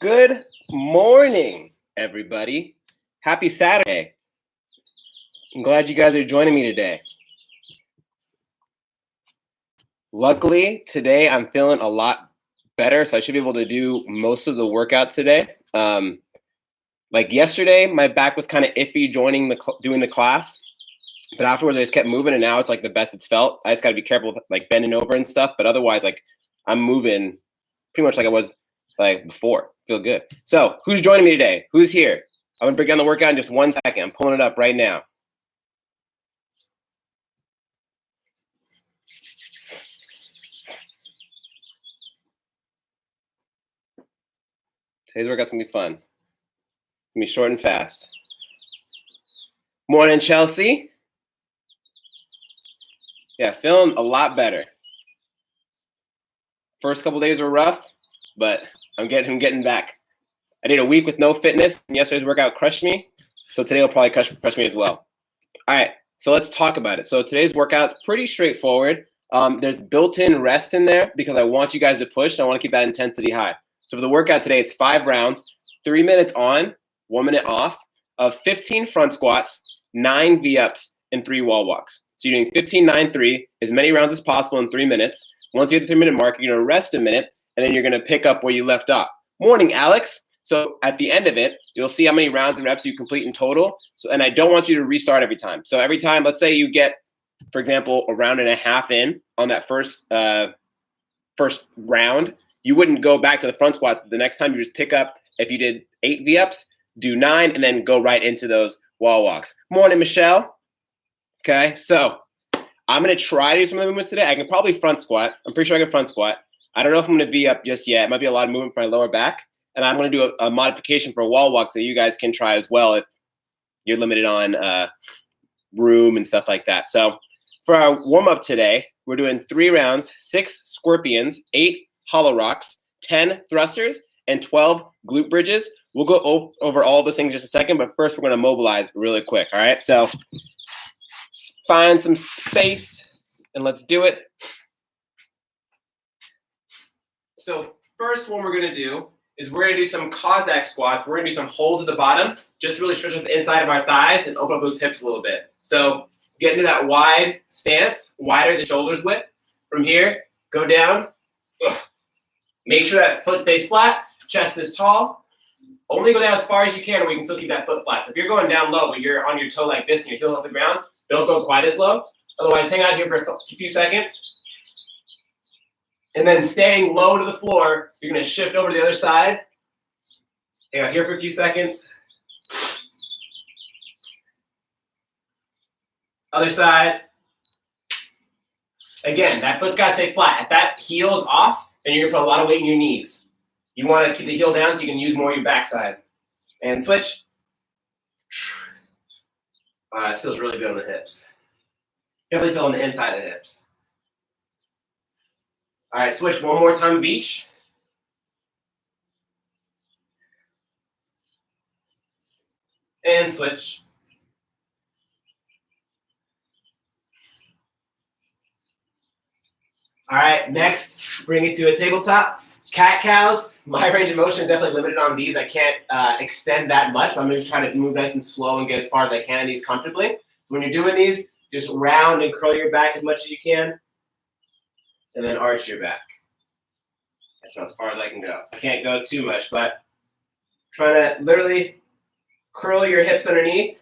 Good morning, everybody. Happy Saturday. I'm glad you guys are joining me today. Luckily, today I'm feeling a lot better, so I should be able to do most of the workout today. Like yesterday, my back was kind of iffy doing the class, but afterwards I just kept moving, and now it's like the best it's felt. I just got to be careful with like bending over and stuff, but otherwise, like I'm moving pretty much like I was like before. Feel good. So who's joining me today? Who's here? I'm gonna break down the workout in just 1 second. I'm pulling it up right now. Today's workout's gonna be fun. It's gonna be short and fast. Morning, Chelsea. Yeah, feeling a lot better. First couple days were rough, but I'm getting back. I did a week with no fitness, and yesterday's workout crushed me. So today will probably crush me as well. All right, so let's talk about it. So today's workout's pretty straightforward. There's built-in rest in there because I want you guys to push, and I want to keep that intensity high. So for the workout today, it's 5 rounds, 3 minutes on, 1 minute off, of 15 front squats, 9 V-ups, and 3 wall walks. So you're doing 15, 9, 3, as many rounds as possible in 3 minutes. Once you hit the 3-minute mark, you're going to rest a minute, and then you're going to pick up where you left off. Morning, Alex. So at the end of it, you'll see how many rounds and reps you complete in total. So, and I don't want you to restart every time. So every time, let's say you get, for example, a round and a half in on that first round, you wouldn't go back to the front squats. The next time you just pick up, if you did 8 V-ups, do 9, and then go right into those wall walks. Morning, Michelle. Okay, so I'm going to try to do some of the movements today. I can probably front squat. I'm pretty sure I can front squat. I don't know if I'm going to V-up just yet. It might be a lot of movement for my lower back. And I'm going to do a modification for a wall walk so you guys can try as well if you're limited on room and stuff like that. So for our warm-up today, we're doing 3 rounds, 6 scorpions, 8 hollow rocks, 10 thrusters, and 12 glute bridges. We'll go over all those things in just a second, but first we're going to mobilize really quick, all right? So find some space, and let's do it. So first one we're going to do is we're going to do some Cossack squats. We're going to do some holds at the bottom, just really stretch out the inside of our thighs and open up those hips a little bit. So get into that wide stance, wider the shoulders width. From here, go down. Make sure that foot stays flat, chest is tall. Only go down as far as you can, or we can still keep that foot flat. So if you're going down low, but you're on your toe like this and your heel's off the ground, don't go quite as low. Otherwise, hang out here for a few seconds. And then staying low to the floor, you're going to shift over to the other side. Hang out here for a few seconds. Other side. Again, that foot's got to stay flat. If that heel is off, then you're going to put a lot of weight in your knees. You want to keep the heel down so you can use more of your backside. And switch. This feels really good on the hips. Definitely feel on the inside of the hips. All right, switch one more time of each. And switch. All right, next, bring it to a tabletop. Cat cows. My range of motion is definitely limited on these. I can't extend that much, but I'm going to try to move nice and slow and get as far as I can in these comfortably. So when you're doing these, just round and curl your back as much as you can, and then arch your back. That's about as far as I can go. So I can't go too much, but try to literally curl your hips underneath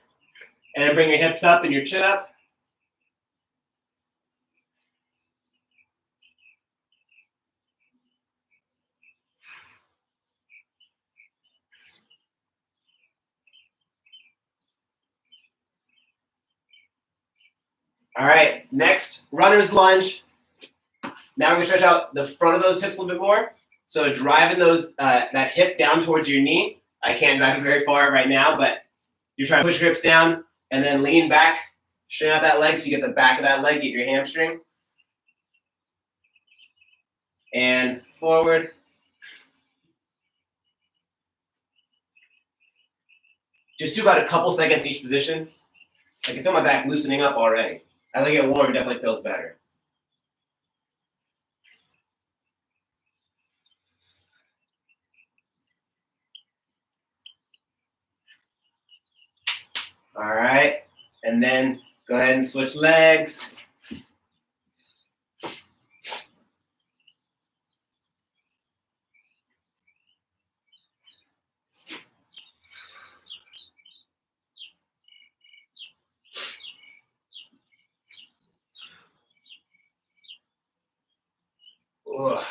and then bring your hips up and your chin up. All right, next, runner's lunge. Now we're going to stretch out the front of those hips a little bit more. So driving that hip down towards your knee. I can't drive it very far right now, but you're trying to push your hips down and then lean back, straighten out that leg so you get the back of that leg, get your hamstring. And forward. Just do about a couple seconds each position. I can feel my back loosening up already. As I get warm, it definitely feels better. And then go ahead and switch legs. Ugh.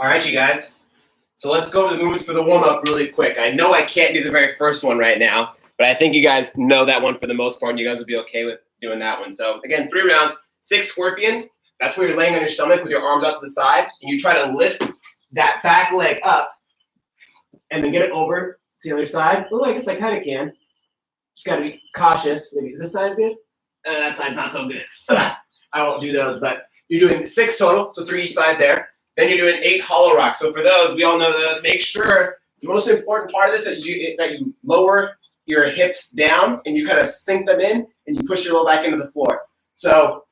All right, you guys. So let's go to the movements for the warm-up really quick. I know I can't do the very first one right now, but I think you guys know that one for the most part, and you guys will be okay with doing that one. So again, 3 rounds, 6 scorpions. That's where you're laying on your stomach with your arms out to the side, and you try to lift that back leg up and then get it over to the other side. Oh, I guess I kind of can. Just got to be cautious. Maybe is this side good? That side's not so good. I won't do those, but you're doing 6 total, so 3 each side there. Then you're doing 8 hollow rocks. So for those, we all know those. Make sure the most important part of this is that you lower your hips down and you kind of sink them in and you push your low back into the floor. So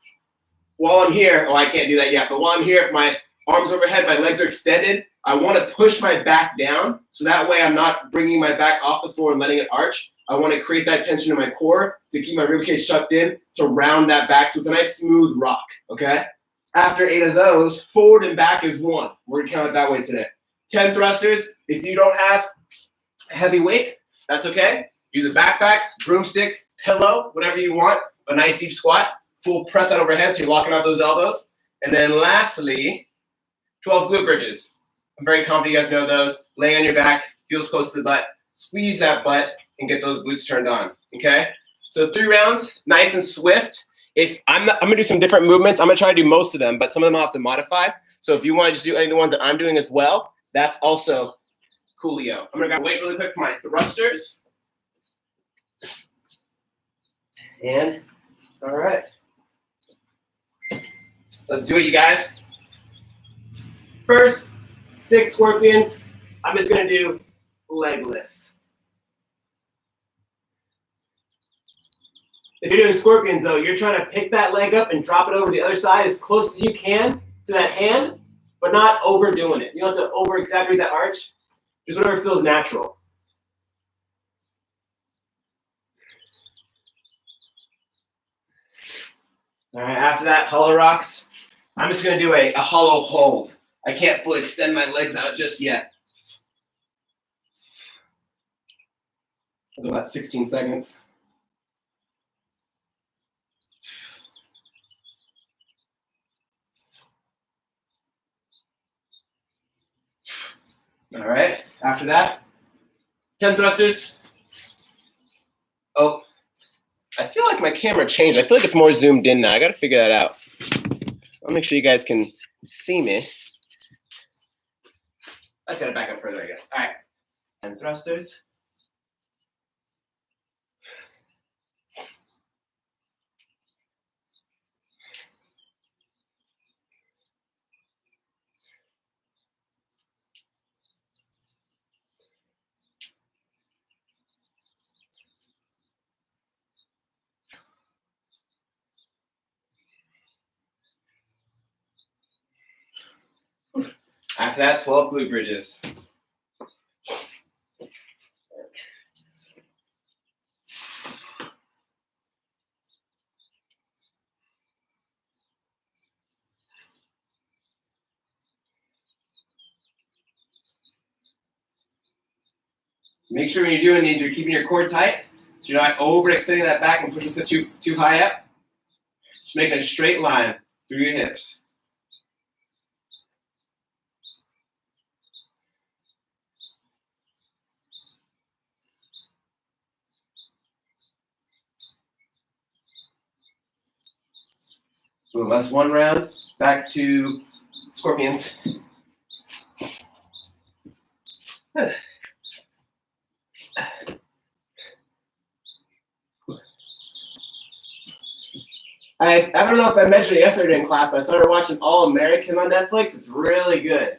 while I'm here, I can't do that yet, but while I'm here, if my arms overhead, my legs are extended, I want to push my back down so that way I'm not bringing my back off the floor and letting it arch. I want to create that tension in my core to keep my ribcage tucked in to round that back so it's a nice smooth rock, okay? After 8 of those, forward and back is 1. We're going to count it that way today. 10 thrusters. If you don't have a heavy weight, that's okay. Use a backpack, broomstick, pillow, whatever you want. A nice deep squat. Full press out overhead so you're locking out those elbows. And then lastly, 12 glute bridges. I'm very confident you guys know those. Lay on your back, heels close to the butt. Squeeze that butt and get those glutes turned on, okay? So 3 rounds, nice and swift. If I'm gonna do some different movements. I'm gonna try to do most of them, but some of them I'll have to modify. So if you want to just do any of the ones that I'm doing as well, that's also coolio. I'm gonna wait really quick for my thrusters. And all right, let's do it, you guys. First 6 scorpions. I'm just gonna do leg lifts. If you're doing scorpions, though, you're trying to pick that leg up and drop it over the other side as close as you can to that hand, but not overdoing it. You don't have to over-exaggerate that arch. Just whatever feels natural. All right, after that, hollow rocks. I'm just going to do a hollow hold. I can't fully extend my legs out just yet. I'll do about 16 seconds. All right, after that, 10 thrusters. Oh, I feel like my camera changed. I feel like it's more zoomed in now. I got to figure that out. I'll make sure you guys can see me. Let's get it back up further, I guess. All right, 10 thrusters. After that, 12 glute bridges. Make sure when you're doing these, you're keeping your core tight, so you're not overextending that back and pushing it too high up. Just make a straight line through your hips. Boom, that's 1 round. Back to scorpions. I don't know if I mentioned it yesterday in class, but I started watching All American on Netflix. It's really good.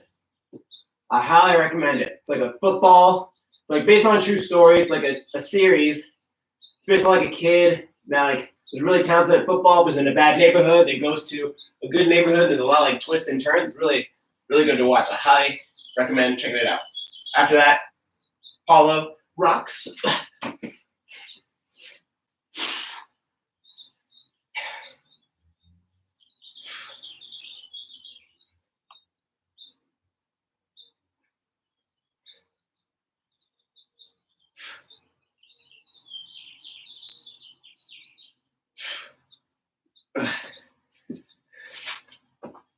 I highly recommend it. It's like a football. It's like based on a true story. It's like a series. It's based on like a kid that is really talented at football, but is in a bad neighborhood. That goes to a good neighborhood. There's a lot of like twists and turns. It's really Really good to watch. I highly recommend checking it out. After that, Paulo rocks.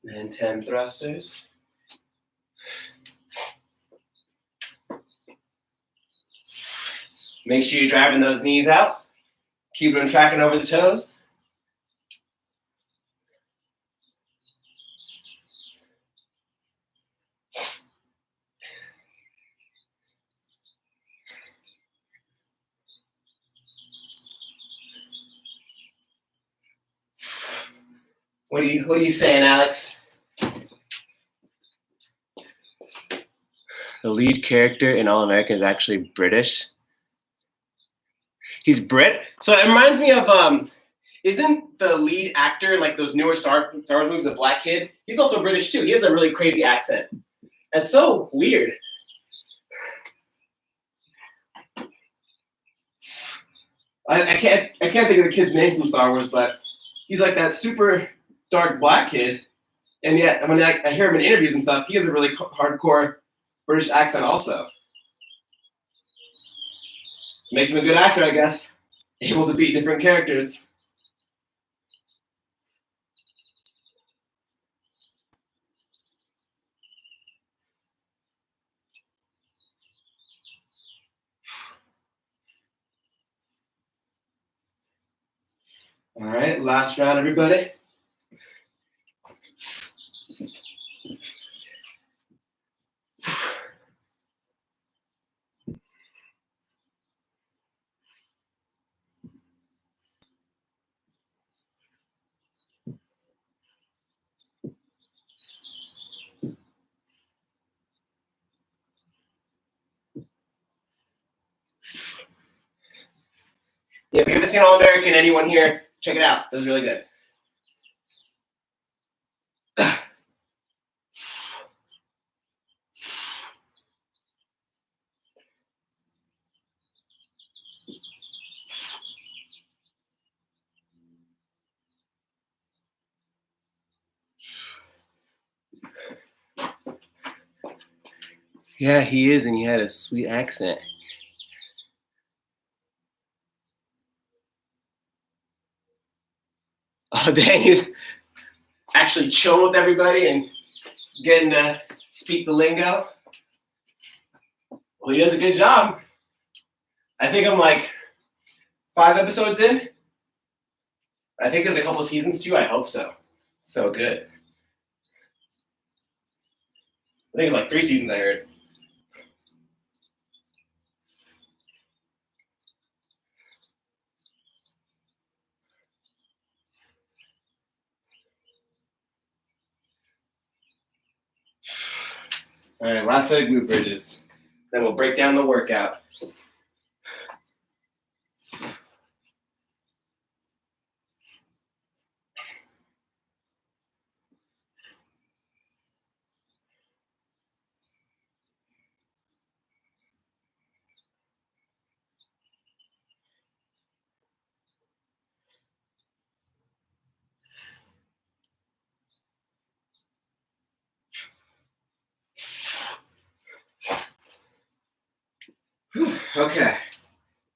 And 10 thrusters. Make sure you're driving those knees out. Keep them tracking over the toes. What are you saying, Alex? The lead character in All American is actually British. He's Brit. So it reminds me of isn't the lead actor in like those newer Star Wars movies, the black kid? He's also British too. He has a really crazy accent. That's so weird. I can't think of the kid's name from Star Wars, but he's like that super dark black kid. And yet, I mean, I hear him in interviews and stuff. He has a really hardcore British accent also. Makes him a good actor, I guess. Able to beat different characters. All right, last round, everybody. Yeah, if you haven't seen All American, anyone here, check it out. It was really good. Yeah, he is, and he had a sweet accent. Oh, dang, he's actually chilling with everybody and getting to speak the lingo. Well, he does a good job. I think I'm like 5 episodes in. I think there's a couple seasons too. I hope so. So good. I think it's like 3 seasons, I heard. All right, last set of glute bridges. Then we'll break down the workout. Okay.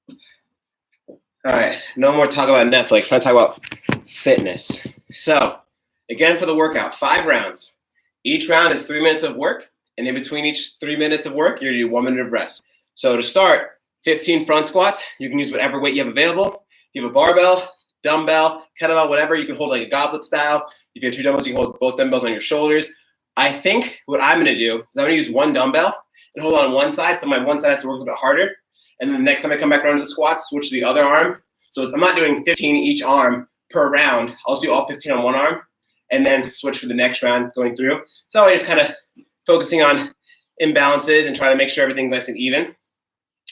All right, no more talk about Netflix. Time to talk about fitness. So, again, for the workout, 5 rounds. Each round is 3 minutes of work, and in between each 3 minutes of work, you're gonna do 1 minute of rest. So to start, 15 front squats. You can use whatever weight you have available. If you have a barbell, dumbbell, kettlebell, whatever, you can hold like a goblet style. If you have 2 dumbbells, you can hold both dumbbells on your shoulders. I think what I'm gonna do is I'm gonna use 1 dumbbell and hold on one side, so my one side has to work a little bit harder. And then the next time I come back around to the squats, switch to the other arm. So I'm not doing 15 each arm per round. I'll just do all 15 on one arm and then switch for the next round going through. So I just kind of focusing on imbalances and trying to make sure everything's nice and even.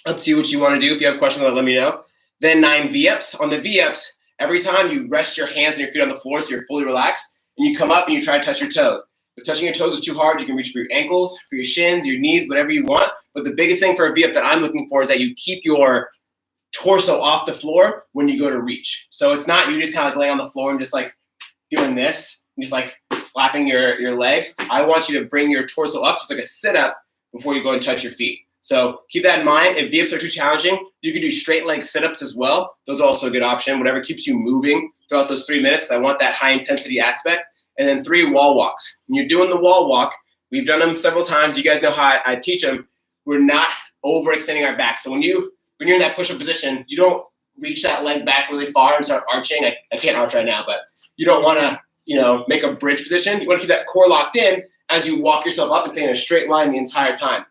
Up to you what you want to do. If you have questions, let me know. Then 9 V-ups. On the V-ups, every time you rest your hands and your feet on the floor so you're fully relaxed, and you come up and you try to touch your toes. If touching your toes is too hard, you can reach for your ankles, for your shins, your knees, whatever you want. But the biggest thing for a V-up that I'm looking for is that you keep your torso off the floor when you go to reach. So it's not you just kind of like laying on the floor and just like doing this, and just like slapping your leg. I want you to bring your torso up, so it's like a sit-up before you go and touch your feet. So keep that in mind. If V-ups are too challenging, you can do straight leg sit-ups as well. Those are also a good option. Whatever keeps you moving throughout those 3 minutes. I want that high intensity aspect. And then 3 wall walks. When you're doing the wall walk, we've done them several times. You guys know how I teach them. We're not overextending our back. So when you're in that push-up position, you don't reach that leg back really far and start arching. I can't arch right now, but you don't want to, make a bridge position. You want to keep that core locked in as you walk yourself up and stay in a straight line the entire time.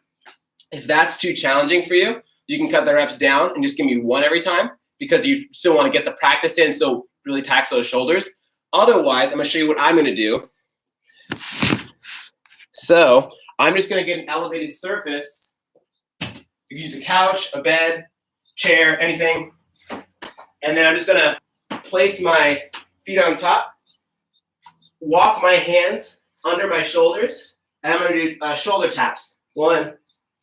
If that's too challenging for you, you can cut the reps down and just give me 1 every time, because you still want to get the practice in, so really tax those shoulders. Otherwise, I'm going to show you what I'm going to do. So I'm just going to get an elevated surface. You can use a couch, a bed, chair, anything. And then I'm just going to place my feet on top, walk my hands under my shoulders, and I'm going to do shoulder taps. 1,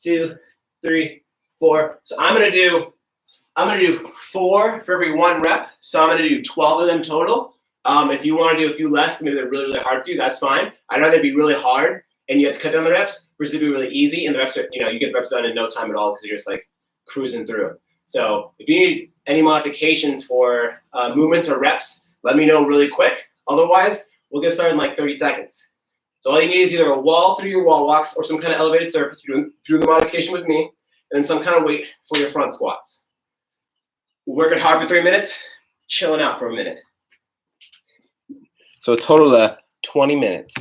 2, 3, 4. So I'm going to do 4 for every 1 rep. So I'm going to do 12 of them total. If you want to do a few less, maybe they're really, really hard for you, that's fine. I'd rather be really hard and you have to cut down the reps versus be really easy and the reps are, you get the reps done in no time at all because you're just like cruising through. So if you need any modifications for movements or reps, let me know really quick. Otherwise, we'll get started in like 30 seconds. So all you need is either a wall to do your wall walks or some kind of elevated surface. You're doing the modification with me, and then some kind of weight for your front squats. We're working hard for 3 minutes, chilling out for a minute. So a total of 20 minutes.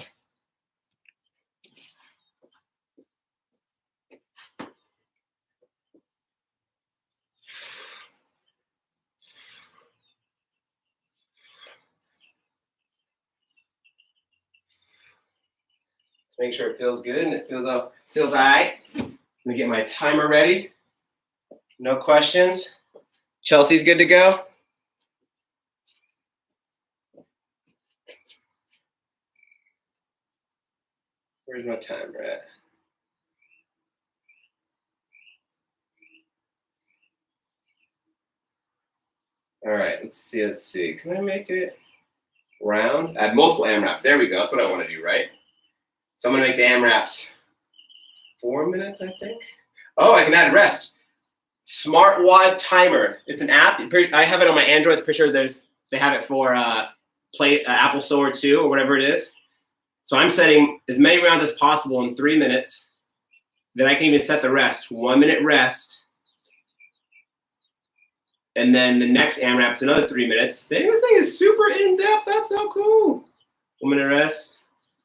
Make sure it feels good and it feels all right. Let me get my timer ready. No questions. Chelsea's good to go. Where's my timer at? All right, let's see. Can I make it rounds? Add multiple amraps. There we go. That's what I want to do, right? So I'm going to make the amraps 4 minutes, I think. Oh, I can add rest. Smart Wad Timer. It's an app. I have it on my Android. I'm pretty sure they have it for Apple Store too, or whatever it is. So I'm setting as many rounds as possible in 3 minutes. Then I can even set the rest. 1 minute rest. And then the next AMRAP's another 3 minutes. This thing is super in-depth. That's so cool. 1 minute rest.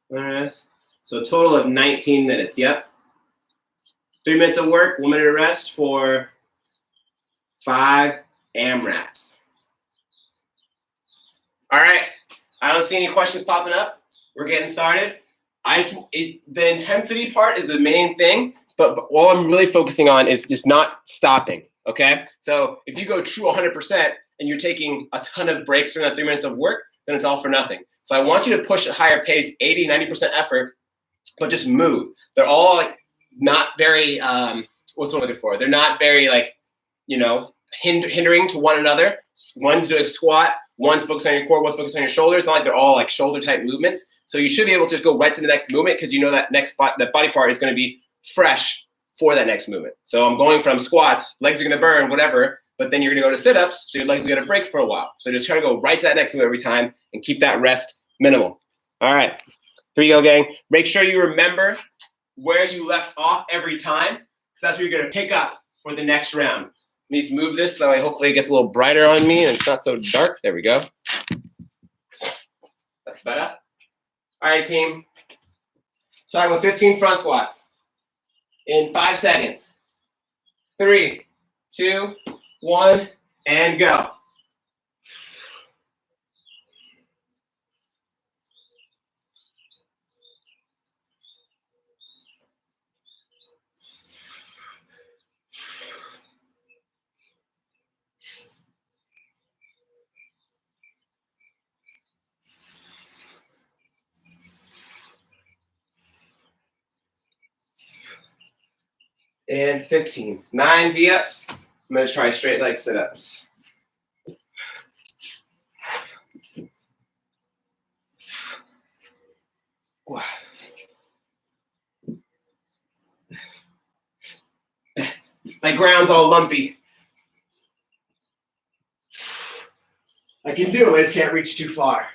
1 minute rest. So a total of 19 minutes. Yep. 3 minutes of work, 1 minute of rest for 5 AMRAPs. All right. I don't see any questions popping up. We're getting started. The intensity part is the main thing, but all I'm really focusing on is just not stopping. Okay, so if you go true 100% and you're taking a ton of breaks during that 3 minutes of work, then it's all for nothing. So I want you to push at higher pace, 80, 90% effort, but just move. They're all like not very, what's one looking for? They're not very hindering to one another. One's doing a squat, one's focused on your core, one's focused on your shoulders. It's not like they're all like shoulder type movements. So you should be able to just go right to the next movement because you know that that body part is going to be fresh for that next movement. So I'm going from squats, legs are going to burn, whatever, but then you're going to go to sit-ups, so your legs are going to break for a while. So just try to go right to that next move every time and keep that rest minimal. All right, here we go, gang. Make sure you remember where you left off every time, because that's where you're going to pick up for the next round. Let me just move this, that way hopefully it gets a little brighter on me and it's not so dark. There we go. That's better. All right, team. Starting with 15 front squats. In 5 seconds. 3, 2, 1, and go. and 15. 9 V-ups. I'm going to try straight leg sit-ups. My ground's all lumpy. I can do it, I just can't reach too far.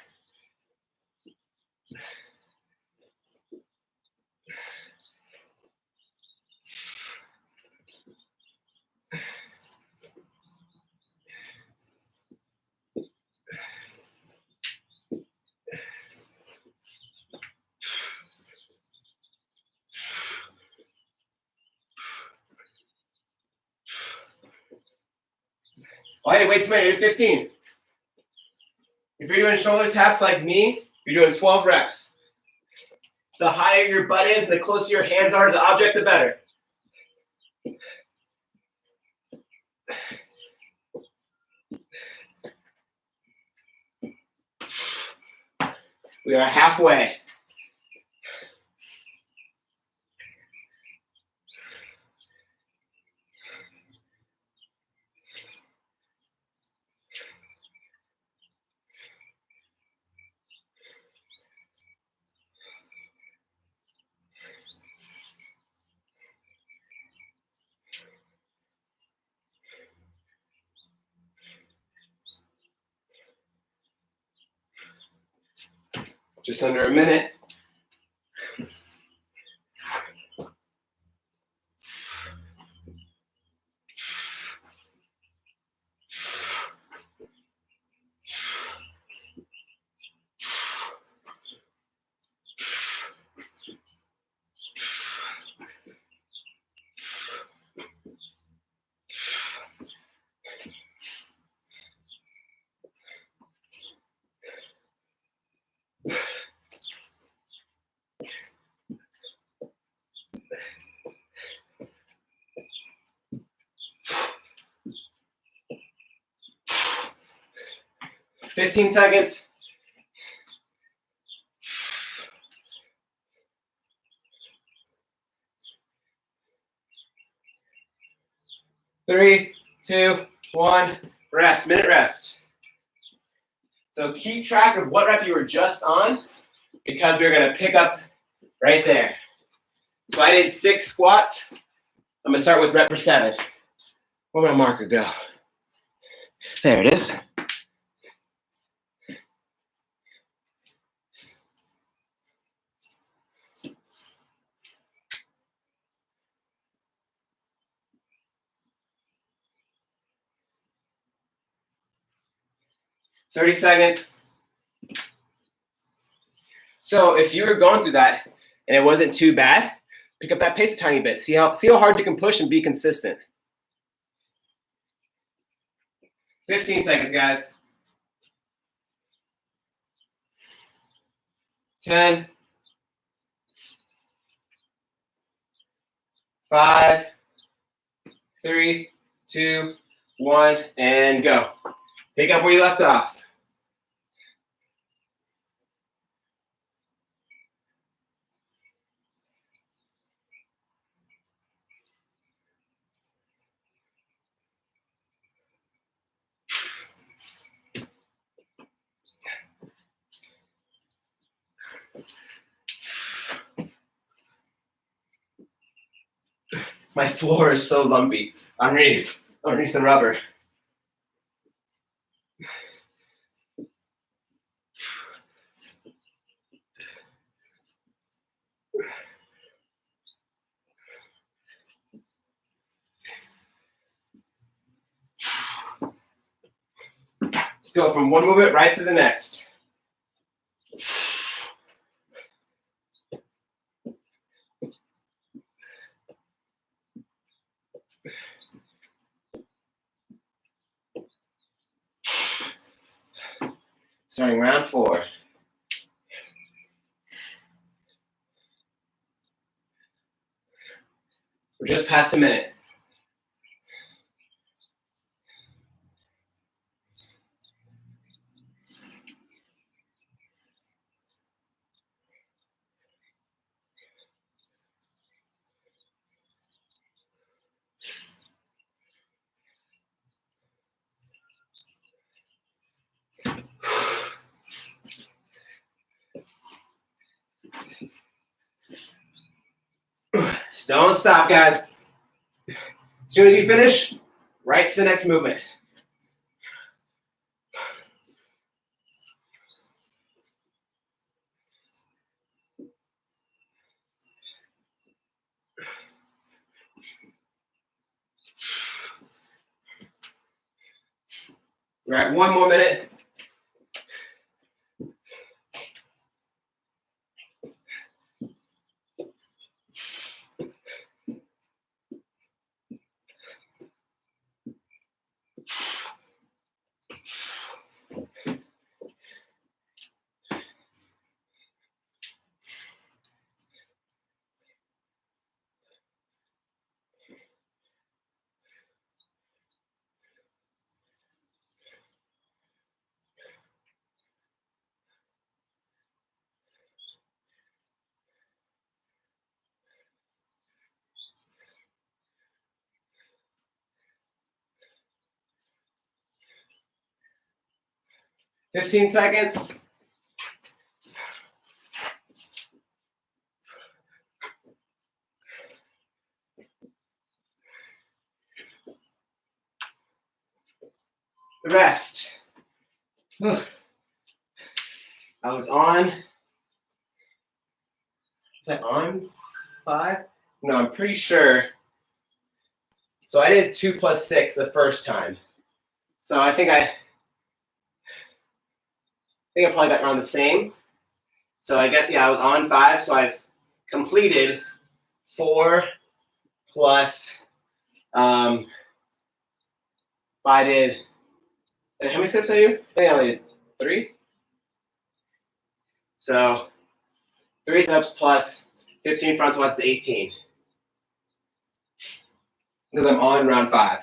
Oh, hey, wait a minute, you're 15. If you're doing shoulder taps like me, you're doing 12 reps. The higher your butt is, the closer your hands are to the object, the better. We are halfway. Just under a minute. Fifteen seconds. Three, two, one, rest, minute rest. So keep track of what rep you were just on because we're gonna pick up right there. So I did 6 squats. I'm gonna start with rep for 7. Where'd my marker go? There it is. $30 seconds. So if you were going through that and it wasn't too bad, pick up that pace a tiny bit. See how hard you can push and be consistent. 15 seconds, guys. 10, 5, 3, 2, 1, and go. Pick up where you left off. My floor is so lumpy underneath the rubber. Let's go from one movement right to the next. Starting round 4. We're just past a minute. Don't stop, guys. As soon as you finish, right to the next movement. We're at 1 more minute. $15 seconds. The rest. I was on. Was I on 5? No, I'm pretty sure. So I did 2 plus 6 the first time. So I think I probably got around the same. So I was on 5. So I've completed 4 plus. I did. And how many steps I do? I think I only did 3. So 3 steps plus 15 front squats is 18. Because I'm on round 5.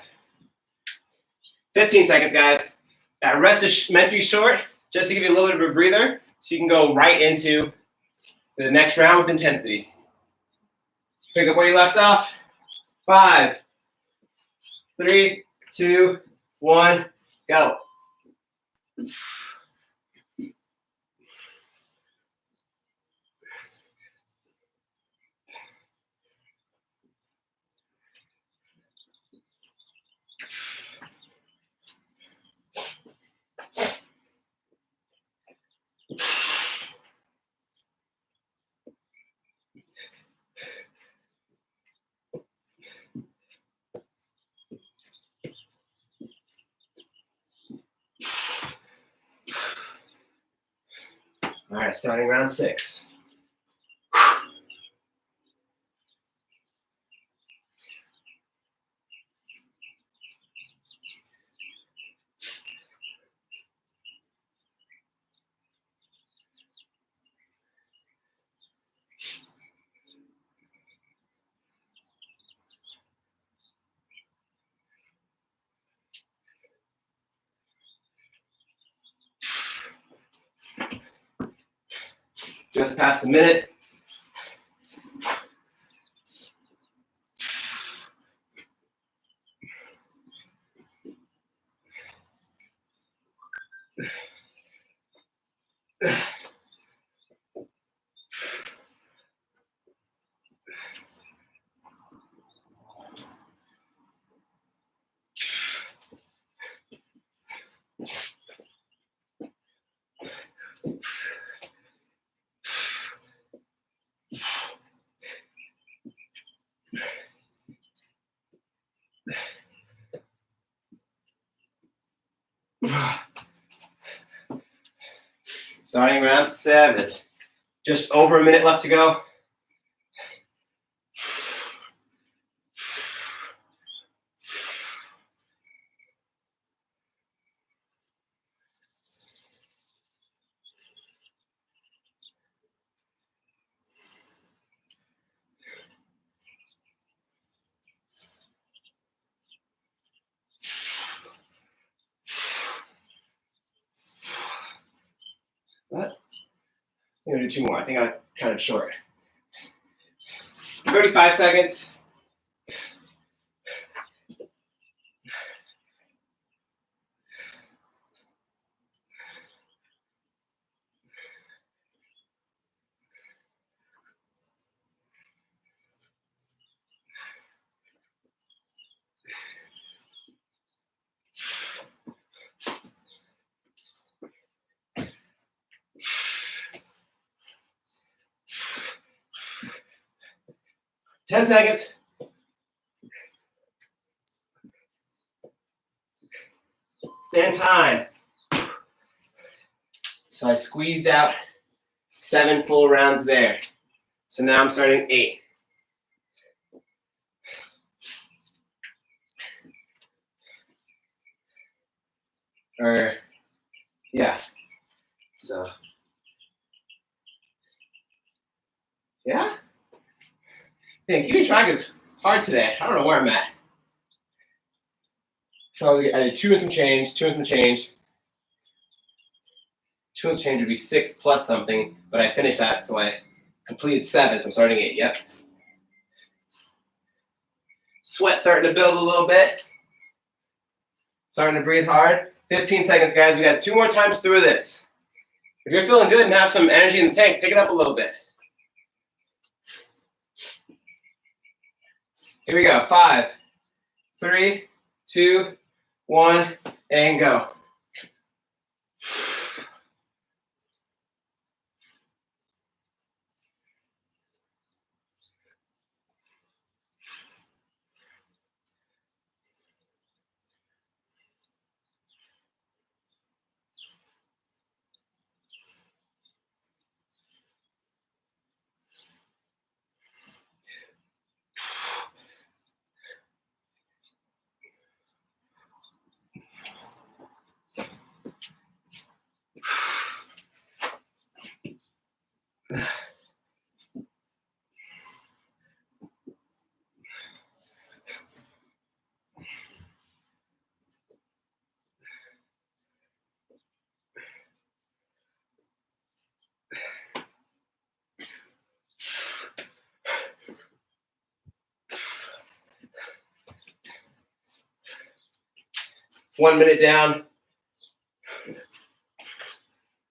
15 seconds, guys. That rest is meant to be short, just to give you a little bit of a breather, so you can go right into the next round with intensity. Pick up where you left off. 5, 3, 2, 1, go. All right, starting round 6. Just past a minute. Starting round 7. Just over a minute left to go. What? I'm gonna do 2 more. I think I cut it short. 35 seconds. 10 seconds. And time. So I squeezed out 7 full rounds there. So now I'm starting 8. Or, yeah. So, yeah. Man, keeping track is hard today. I don't know where I'm at. So I did 2 and some change, 2 and some change. 2 and some change would be 6 plus something, but I finished that, so I completed 7, so I'm starting 8, yep. Sweat starting to build a little bit. Starting to breathe hard. 15 seconds, guys. We got 2 more times through this. If you're feeling good and have some energy in the tank, pick it up a little bit. Here we go. 5, 3, 2, 1, and go. One minute down.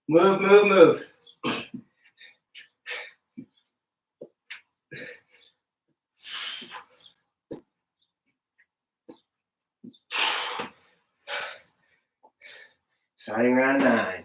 Move, move, move. Starting round 9.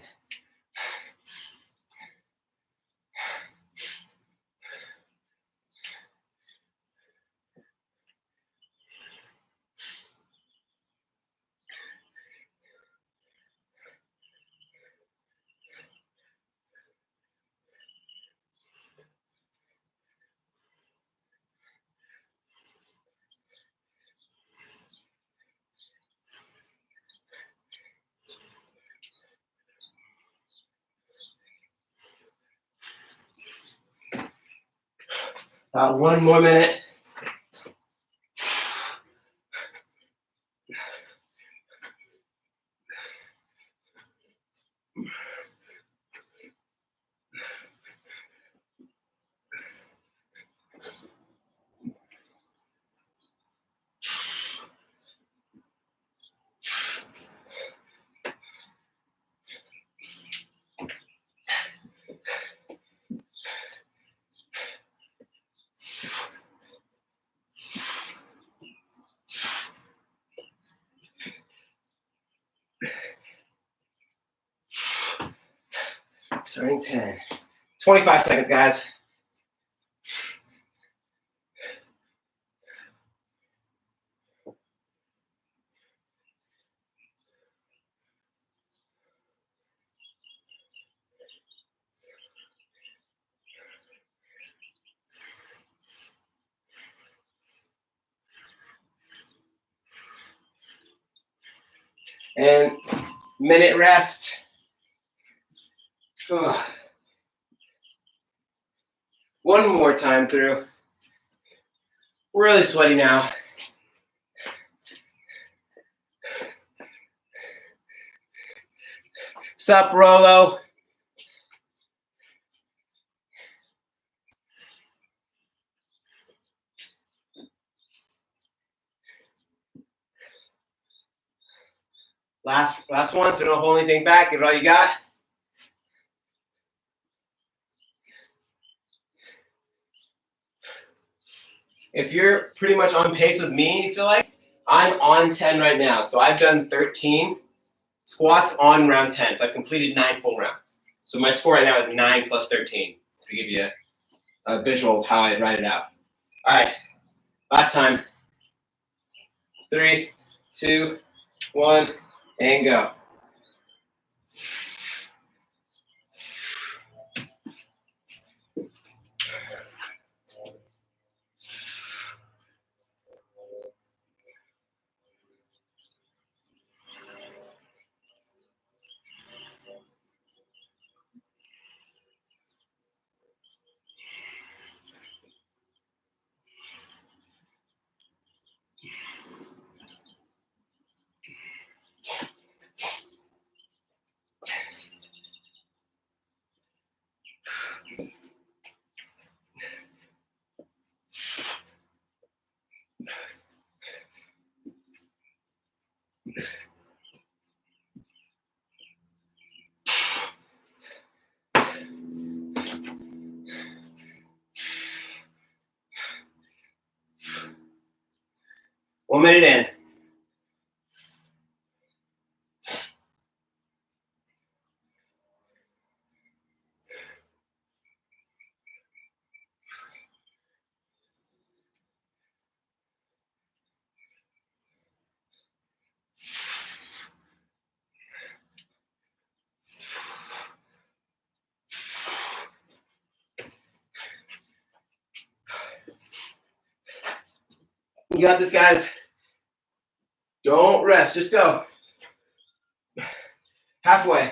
About 1 more minute. Starting 10. 25 seconds, guys. And minute rest. Ugh. 1 more time through. Really sweaty now. Sup, Rolo? Last one, so don't hold anything back. Give it all you got. If you're pretty much on pace with me, you feel like, I'm on 10 right now. So I've done 13 squats on round 10. So I've completed 9 full rounds. So my score right now is 9 plus 13, to give you a visual of how I write it out. All right, Last time. 3, 2, 1, and go. One minute in. You got this, guys. Don't rest. Just go. Halfway.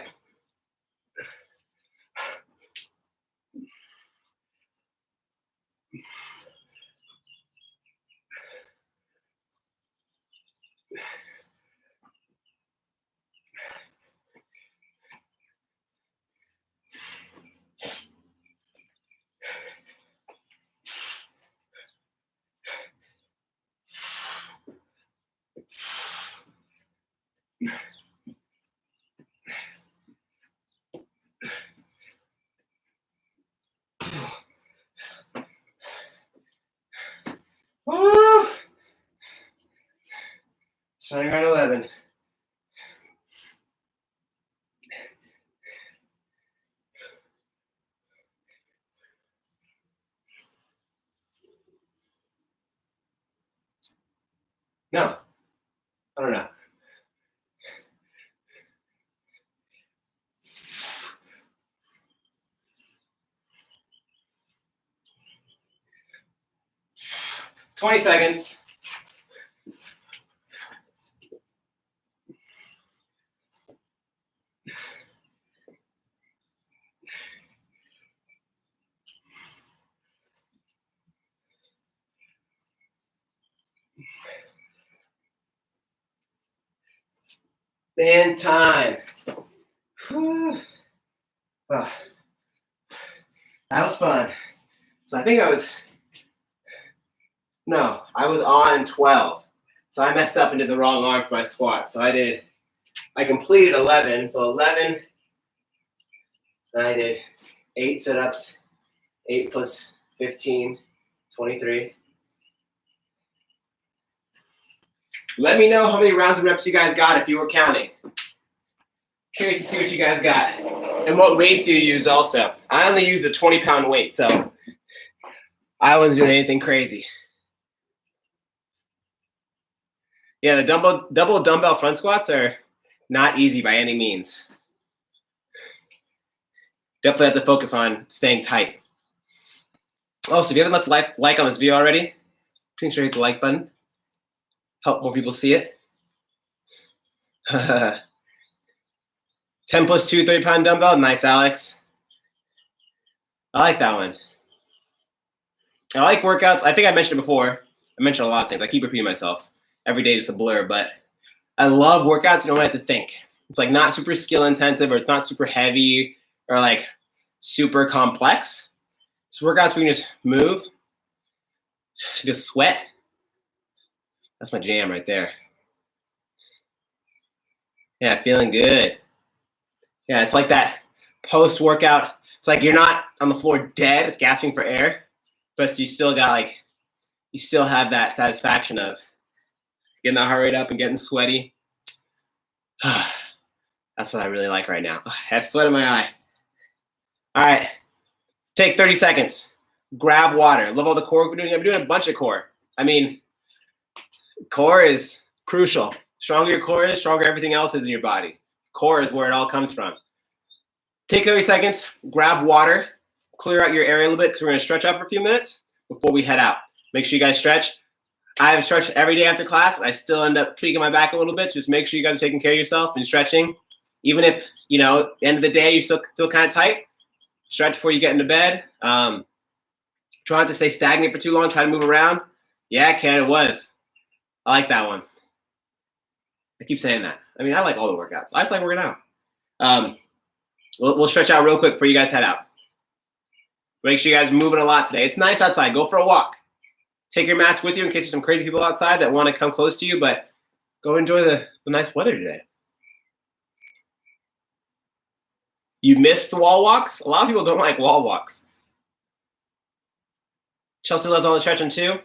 Woo! Starting around 11. No, I don't know. "20 seconds. And time. Whew. Oh, that was fun. So I think I was on 12. So I messed up and did the wrong arm for my squat. So I completed 11. So 11, and I did 8 sit-ups, 8 plus 15, 23. Let me know how many rounds and reps you guys got if you were counting. Curious to see what you guys got. And what weights you use also. I only used a 20-pound weight, so I wasn't doing anything crazy. Yeah, the double dumbbell front squats are not easy by any means. Definitely have to focus on staying tight. Also, if you haven't left a like on this video already, please hit the like button. Help more people see it. 10 plus 2, 30-pound dumbbell. Nice, Alex. I like that one. I like workouts. I think I mentioned it before. I mentioned a lot of things. I keep repeating myself. Every day just a blur, but I love workouts you don't have to think. It's like not super skill intensive, or it's not super heavy, or like super complex. Just workouts where you can just move, just sweat. That's my jam right there. Yeah, feeling good. Yeah, it's like that post-workout. It's like you're not on the floor dead, gasping for air, but you still have that satisfaction of getting that heart rate up and getting sweaty. That's what I really like right now. I have sweat in my eye. All right, take 30 seconds. Grab water. Love all the core we're doing. I'm doing a bunch of core. I mean, core is crucial. Stronger your core is, stronger everything else is in your body. Core is where it all comes from. Take 30 seconds, grab water, clear out your area a little bit because we're going to stretch out for a few minutes before we head out. Make sure you guys stretch. I have stretched every day after class. I still end up tweaking my back a little bit. Just make sure you guys are taking care of yourself and stretching. Even if, you know, at the end of the day, you still feel kind of tight, stretch before you get into bed. Try not to stay stagnant for too long. Try to move around. Yeah, Ken, it was. I like that one. I keep saying that. I mean, I like all the workouts. I just like working out. We'll stretch out real quick before you guys head out. Make sure you guys are moving a lot today. It's nice outside. Go for a walk. Take your mats with you in case there's some crazy people outside that want to come close to you, but go enjoy the nice weather today. You missed wall walks? A lot of people don't like wall walks. Chelsea loves all the stretching too.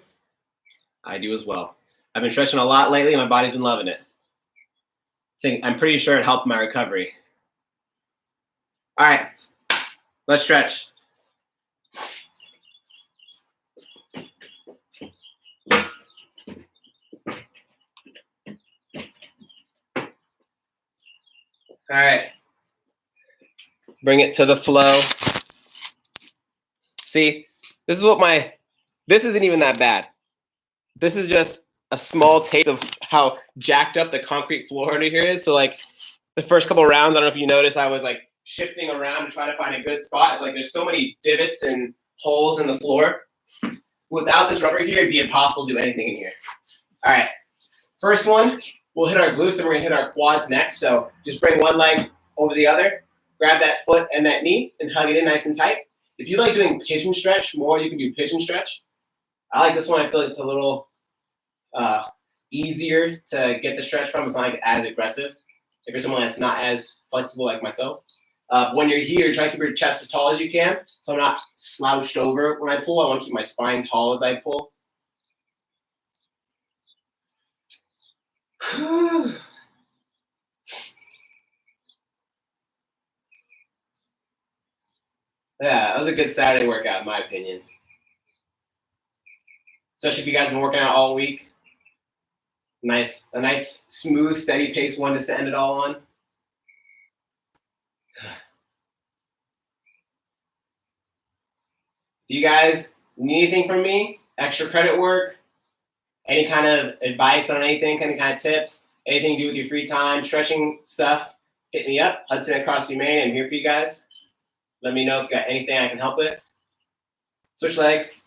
I do as well. I've been stretching a lot lately and my body's been loving it. I'm pretty sure it helped my recovery. All right, let's stretch. All right, bring it to the flow. See, this isn't even that bad. This is just a small taste of how jacked up the concrete floor under here is. So like the first couple rounds, I don't know if you noticed, I was like shifting around to try to find a good spot. It's like there's so many divots and holes in the floor. Without this rubber here, it'd be impossible to do anything in here. All right, first one, we'll hit our glutes and we're gonna hit our quads next. So just bring one leg over the other, grab that foot and that knee and hug it in nice and tight. If you like doing pigeon stretch more, you can do pigeon stretch. I like this one. I feel like it's a little easier to get the stretch from. It's not like as aggressive. If you're someone that's not as flexible like myself. When you're here, try to keep your chest as tall as you can. So I'm not slouched over when I pull. I want to keep my spine tall as I pull. Yeah, that was a good Saturday workout in my opinion. Especially if you guys have been working out all week. A nice, smooth, steady pace one just to end it all on. If you guys need anything from me, extra credit work, any kind of advice on anything, any kind of tips, anything to do with your free time, stretching stuff, hit me up. Hudson at CrossFit Humanity. I'm here for you guys. Let me know if you got anything I can help with. Switch legs.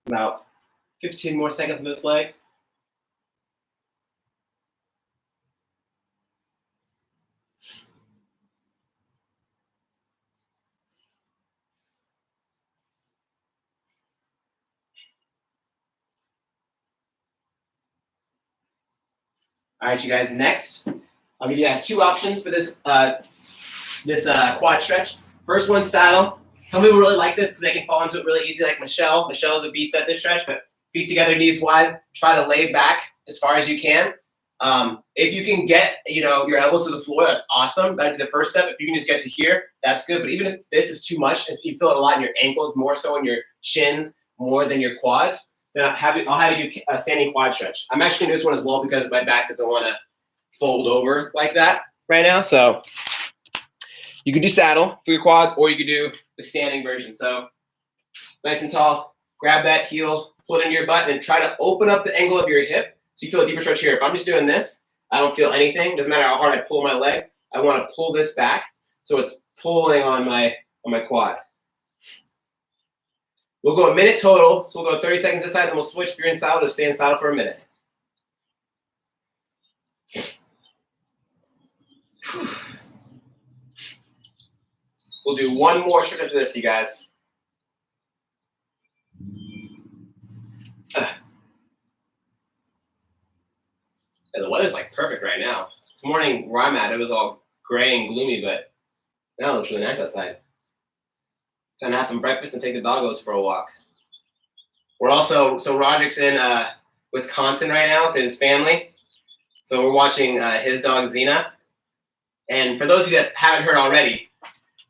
About 15 more seconds on this leg. All right, you guys, next, I'll give you guys two options for this quad stretch. First one, saddle. Some people really like this because they can fall into it really easy, like Michelle. Michelle is a beast at this stretch, but feet together, knees wide. Try to lay back as far as you can. If you can get, your elbows to the floor, that's awesome. That'd be the first step. If you can just get to here, that's good. But even if this is too much, if you feel it a lot in your ankles, more so in your shins, more than your quads, then I'll have you do a standing quad stretch. I'm actually gonna do this one as well because my back doesn't want to fold over like that right now. So you could do saddle for your quads, or you could do the standing version. So nice and tall, grab that heel, pull it into your butt, and try to open up the angle of your hip so you feel a deeper stretch here. If I'm just doing this, I don't feel anything. Doesn't matter how hard I pull my leg. I want to pull this back so it's pulling on my quad. We'll go a minute total, so we'll go 30 seconds this side, then we'll switch. If you're in saddle, just stay in saddle for a minute. We'll do one more stretch after this, you guys. This morning where I'm at, it was all gray and gloomy, but now it looks really nice outside. Gonna have some breakfast and take the doggos for a walk. We're also, so Roderick's in Wisconsin right now with his family. So we're watching his dog Xena. And for those of you that haven't heard already,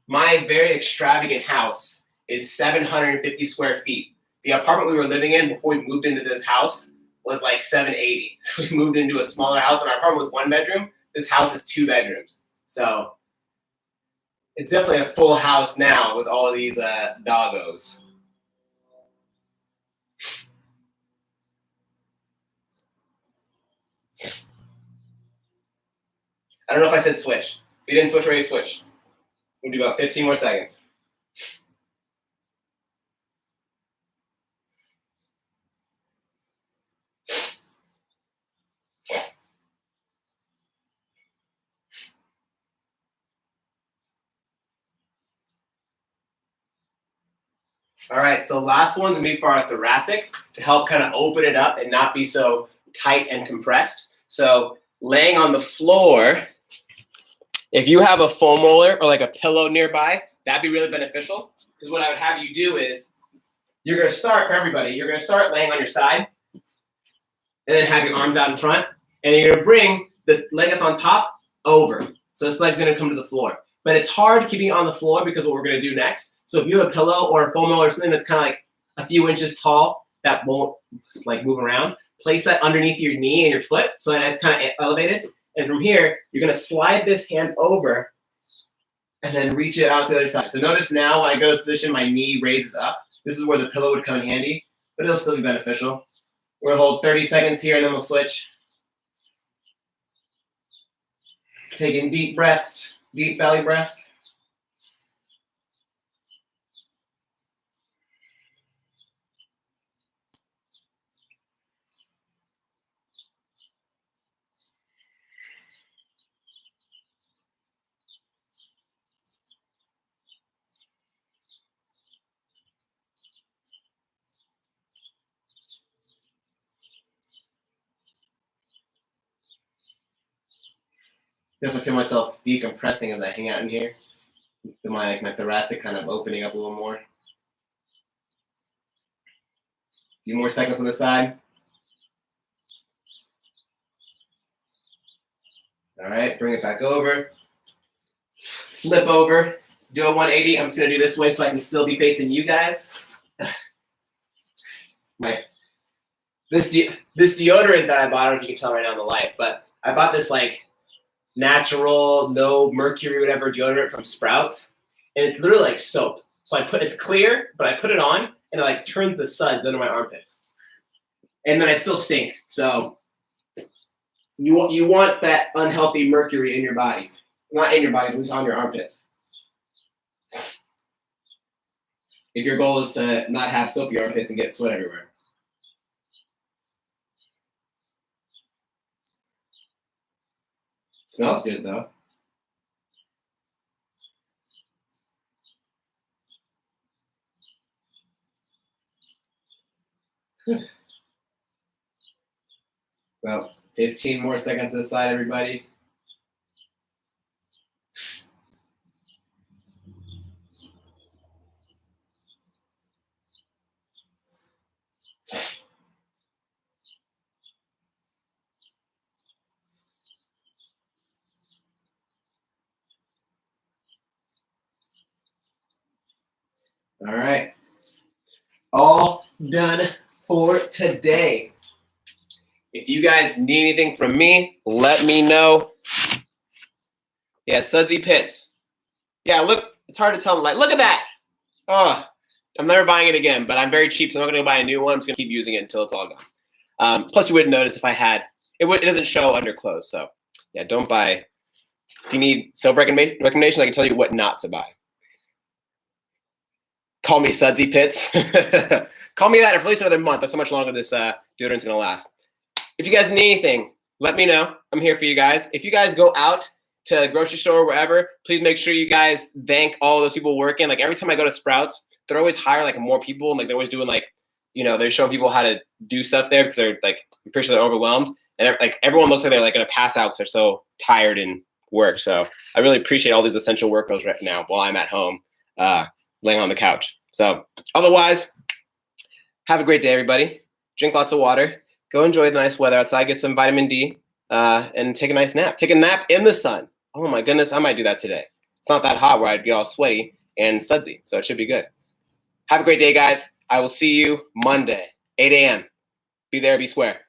my very extravagant house is 750 square feet. The apartment we were living in before we moved into this house was like 780. So we moved into a smaller house, and our apartment was 1 bedroom. This house is 2 bedrooms. So it's definitely a full house now with all of these doggos. I don't know if I said switch. If you didn't switch, already switch. We'll do about 15 more seconds. All right, so last one's gonna be for our thoracic to help kind of open it up and not be so tight and compressed. So laying on the floor, if you have a foam roller or like a pillow nearby, that'd be really beneficial. Because what I would have you do is, you're gonna start, for everybody, you're gonna start laying on your side and then have your arms out in front. And you're gonna bring the leg that's on top over. So this leg's gonna come to the floor. But it's hard keeping it on the floor because what we're gonna do next. So if you have a pillow or a foam roller or something that's kind of like a few inches tall that won't like move around, place that underneath your knee and your foot so that it's kind of elevated. And from here, you're gonna slide this hand over and then reach it out to the other side. So notice now when I go to this position, my knee raises up. This is where the pillow would come in handy, but it'll still be beneficial. We're gonna hold 30 seconds here and then we'll switch. Taking deep breaths, deep belly breaths. Definitely feel myself decompressing as I hang out in here. Feel my thoracic kind of opening up a little more. A few more seconds on the side. All right, bring it back over. Flip over, do a 180. I'm just gonna do this way so I can still be facing you guys. This deodorant that I bought, I don't know if you can tell right now in the light, but I bought this like natural, no mercury, whatever deodorant from Sprouts, and it's literally like soap. So it's clear, but I put it on, and it like turns the suds under my armpits, and then I still stink. So you want that unhealthy mercury in your body, not in your body, but at least on your armpits. If your goal is to not have soapy armpits and get sweat everywhere. Smells good though. Well, 15 more seconds to the side, everybody. All right. All done for today. If you guys need anything from me, let me know. Yeah, Sudsy Pits. Yeah, look, it's hard to tell. Like, look at that. Oh, I'm never buying it again, but I'm very cheap, so I'm not going to buy a new one. I'm just going to keep using it until it's all gone. Plus, you wouldn't notice if I had. It doesn't show under clothes, so yeah, don't buy. If you need soap recommendation, I can tell you what not to buy. Call me Sudsy Pits. Call me that for at least another month. That's how much longer this deodorant's going to last. If you guys need anything, let me know. I'm here for you guys. If you guys go out to the grocery store or wherever, please make sure you guys thank all those people working. Like every time I go to Sprouts, they're always hiring like more people. And like they're always doing like, they're showing people how to do stuff there because they're like, I'm pretty sure they're overwhelmed. and like everyone looks like they're like gonna pass out because they're so tired and work. So I really appreciate all these essential workouts right now while I'm at home, laying on the couch. So otherwise, have a great day, everybody. Drink lots of water. Go enjoy the nice weather outside. Get some vitamin D, and take a nice nap. Take a nap in the sun. Oh my goodness, I might do that today. It's not that hot where I'd get all sweaty and sudsy, so it should be good. Have a great day, guys. I will see you Monday, 8 a.m. Be there, be square.